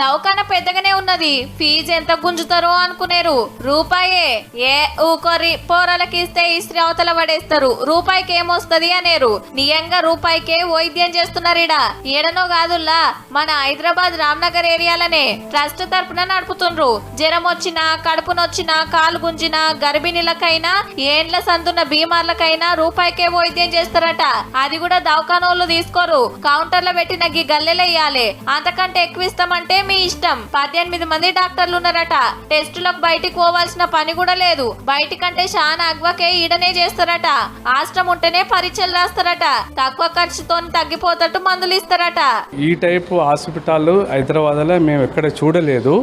దవాఖాన పెద్దగానే ఉన్నది, ఫీజు ఎంత గుంజుతారో అనుకునేరు. రూపాయే. ఏ ఊకొర్రి, పోరలకి ఇస్తే ఇస్త్రీ అవతల పడేస్తారు, రూపాయికి ఏమొస్తది అనేరు. నియంగా రూపాయికే వైద్యం చేస్తున్నారిడా. ఏడనో కాదుల్లా, మన హైదరాబాద్ రామ్నగర్ ఏరియాలనే ట్రస్ట్ తరపున నడుపుతుండ్రు. జ్వరం వచ్చినా, కడుపు నొచ్చినా, కాలు గుంజినా, గర్భిణీలకైనా, ఏండ్ల సందున్న బీమార్లకైనా రూపాయికే వైద్యం చేస్తారట. అది కూడా దవాఖానోళ్ళు తీసుకోరు, కౌంటర్లో పెట్టిన గీ గల్లెలెయ్యాలి. అంతకంటే ఎక్కువ ఇస్తామంటే మీ ఇష్టం. 18 మంది డాక్టర్లు ఉన్నారట. టెస్టులకు బయటికి పోవాల్సిన పని కూడా లేదు. బయటికంటే చాలా అగ్వకే ఈడనే చేస్తారట. ఆశ్రమం ఉంటేనే పరీక్షలు రాస్తారట. తక్కువ ఖర్చుతో తగ్గిపోతట్టు మందులు ఇస్తారట. ఈ టైపు హాస్పిటల్ హైదరాబాద్ లో మేము ఎక్కడ చూడలేదు.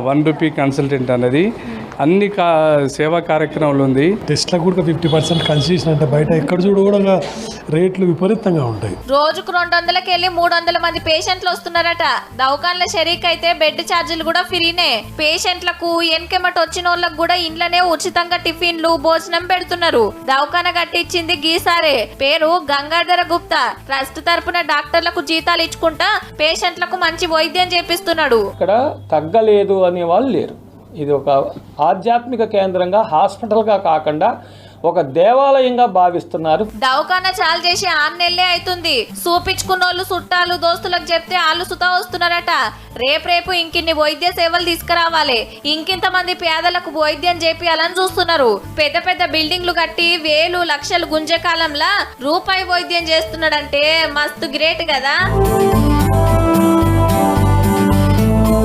1 రూపీ కన్సల్టెంట్ అనేది అన్ని సేవా కార్యక్రమాలు ఉంది. టెస్ట్లకు కూడా 50% కన్సెషన్ అంటే బయట ఎక్కడ చూడ కూడా రేట్లు విపరీతంగా ఉంటాయి. రోజుకు 200కి వెళ్ళి 300 మంది పేషెంట్లు వస్తున్నారట. దవాఖాన్ల షరీక్ అయితే బెడ్ ఛార్జీలు కూడా ఫ్రీనే. పేషెంట్లకు ఎన్కెమట వచ్చిన వాళ్ళకు కూడా ఇంట్లోనే ఉచితంగా టిఫిన్లు, భోజనం పెడుతున్నారు. దవాఖాన కట్టించింది గీసారే. పేరు గంగాధర గుప్తా. ట్రస్ట్ తరపున డాక్టర్లకు జీతాలు ఇచ్చుకుంటా పేషెంట్లకు మంచి వైద్యం చేపిస్తున్నాడు. ఇక్కడ తగ్గలేదు అనే వాళ్ళు లేరు. ఇది ఒక ఆధ్యాత్మిక కేంద్రంగా, హాస్పిటల్గా కాకుండా ఒక దేవాలయంగా భావిస్తున్నారు. దవాఖాన చాలు చేసి 6 నెలలే అవుతుంది. చూపించుకున్నోళ్ళు చుట్టాలు, దోస్తులకు చెప్తే వాళ్ళు సుతా వస్తున్నారట. రేపు ఇంకిన్ని వైద్య సేవలు తీసుకురావాలి, ఇంకింత మంది పేదలకు వైద్యం చేపియాలని చూస్తున్నారు. పెద్ద పెద్ద బిల్డింగ్లు కట్టి వేలు లక్షలు గుంజే కాలంలో రూపాయి వైద్యం చేస్తున్నాడంటే మస్తు గ్రేట్ కదా.